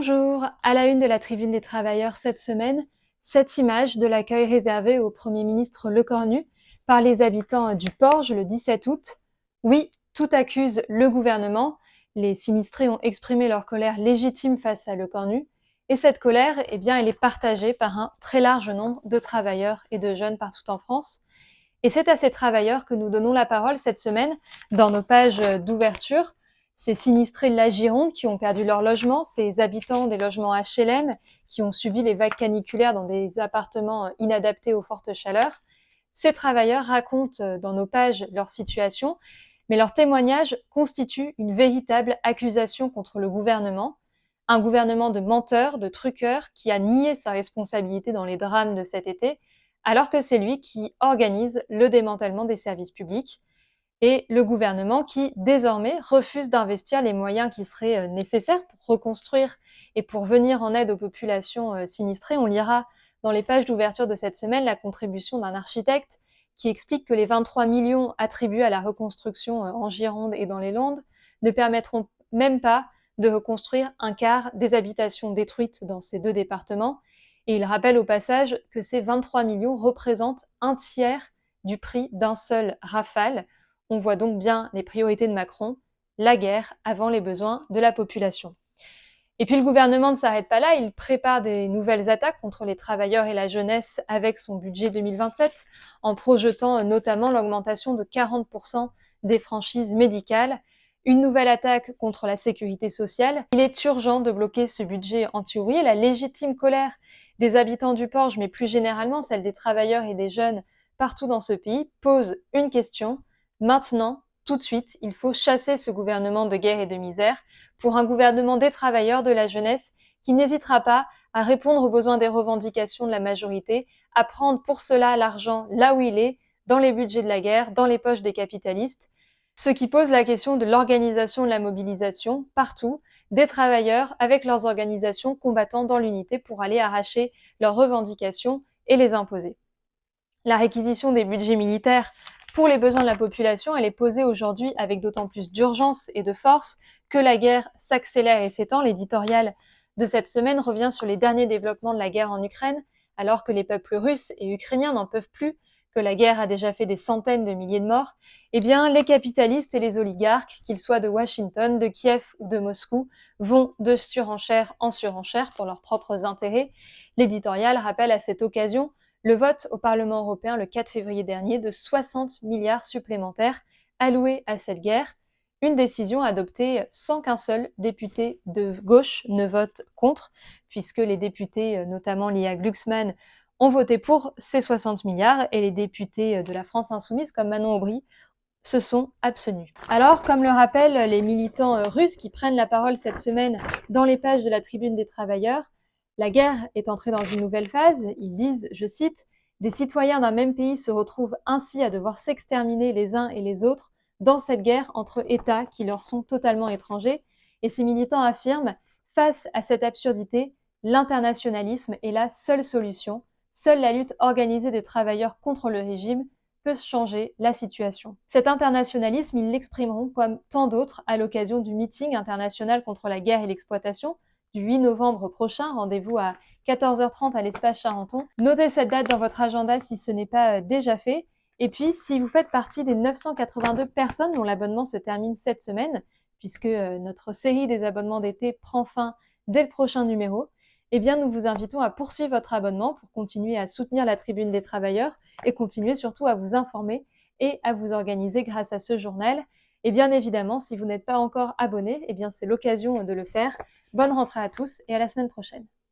Bonjour, à la une de la Tribune des Travailleurs cette semaine, cette image de l'accueil réservé au Premier ministre Lecornu par les habitants du Porge le 17 août. Oui, tout accuse le gouvernement. Les sinistrés ont exprimé leur colère légitime face à Lecornu. Et cette colère, elle est partagée par un très large nombre de travailleurs et de jeunes partout en France. Et c'est à ces travailleurs que nous donnons la parole cette semaine dans nos pages d'ouverture. Ces sinistrés de la Gironde qui ont perdu leur logement, ces habitants des logements HLM qui ont subi les vagues caniculaires dans des appartements inadaptés aux fortes chaleurs. Ces travailleurs racontent dans nos pages leur situation, mais leur témoignage constitue une véritable accusation contre le gouvernement. Un gouvernement de menteurs, de truqueurs, qui a nié sa responsabilité dans les drames de cet été, alors que c'est lui qui organise le démantèlement des services publics et le gouvernement qui, désormais, refuse d'investir les moyens qui seraient nécessaires pour reconstruire et pour venir en aide aux populations sinistrées. On lira dans les pages d'ouverture de cette semaine la contribution d'un architecte qui explique que les 23 millions attribués à la reconstruction en Gironde et dans les Landes ne permettront même pas de reconstruire un quart des habitations détruites dans ces deux départements. Et il rappelle au passage que ces 23 millions représentent un tiers du prix d'un seul Rafale. On voit donc bien les priorités de Macron, la guerre avant les besoins de la population. Et puis le gouvernement ne s'arrête pas là, il prépare des nouvelles attaques contre les travailleurs et la jeunesse avec son budget 2027, en projetant notamment l'augmentation de 40% des franchises médicales. Une nouvelle attaque contre la sécurité sociale. Il est urgent de bloquer ce budget anti-ouvrier. La légitime colère des habitants du Porge, mais plus généralement celle des travailleurs et des jeunes partout dans ce pays, pose une question. Maintenant, tout de suite, il faut chasser ce gouvernement de guerre et de misère pour un gouvernement des travailleurs, de la jeunesse, qui n'hésitera pas à répondre aux besoins des revendications de la majorité, à prendre pour cela l'argent là où il est, dans les budgets de la guerre, dans les poches des capitalistes. Ce qui pose la question de l'organisation de la mobilisation partout, des travailleurs avec leurs organisations combattant dans l'unité pour aller arracher leurs revendications et les imposer. La réquisition des budgets militaires pour les besoins de la population, elle est posée aujourd'hui avec d'autant plus d'urgence et de force que la guerre s'accélère et s'étend. L'éditorial de cette semaine revient sur les derniers développements de la guerre en Ukraine, alors que les peuples russes et ukrainiens n'en peuvent plus, que la guerre a déjà fait des centaines de milliers de morts. Eh bien, les capitalistes et les oligarques, qu'ils soient de Washington, de Kiev ou de Moscou, vont de surenchère en surenchère pour leurs propres intérêts. L'éditorial rappelle à cette occasion le vote au Parlement européen le 4 février dernier de 60 milliards supplémentaires alloués à cette guerre, une décision adoptée sans qu'un seul député de gauche ne vote contre, puisque les députés, notamment Lia Glucksmann, ont voté pour ces 60 milliards et les députés de la France insoumise, comme Manon Aubry, se sont abstenus. Alors, comme le rappellent les militants russes qui prennent la parole cette semaine dans les pages de la Tribune des Travailleurs, la guerre est entrée dans une nouvelle phase. Ils disent, je cite, « Des citoyens d'un même pays se retrouvent ainsi à devoir s'exterminer les uns et les autres dans cette guerre entre États qui leur sont totalement étrangers. » Et ces militants affirment, face à cette absurdité, l'internationalisme est la seule solution. Seule la lutte organisée des travailleurs contre le régime peut changer la situation. Cet internationalisme, ils l'exprimeront comme tant d'autres à l'occasion du meeting international contre la guerre et l'exploitation du 8 novembre prochain. Rendez-vous à 14h30 à l'espace Charenton. Notez cette date dans votre agenda si ce n'est pas déjà fait. Et puis, si vous faites partie des 982 personnes dont l'abonnement se termine cette semaine, puisque notre série des abonnements d'été prend fin dès le prochain numéro, eh bien, nous vous invitons à poursuivre votre abonnement pour continuer à soutenir la Tribune des Travailleurs et continuer surtout à vous informer et à vous organiser grâce à ce journal. Et bien évidemment, si vous n'êtes pas encore abonné, eh bien c'est l'occasion de le faire. Bonne rentrée à tous et à la semaine prochaine.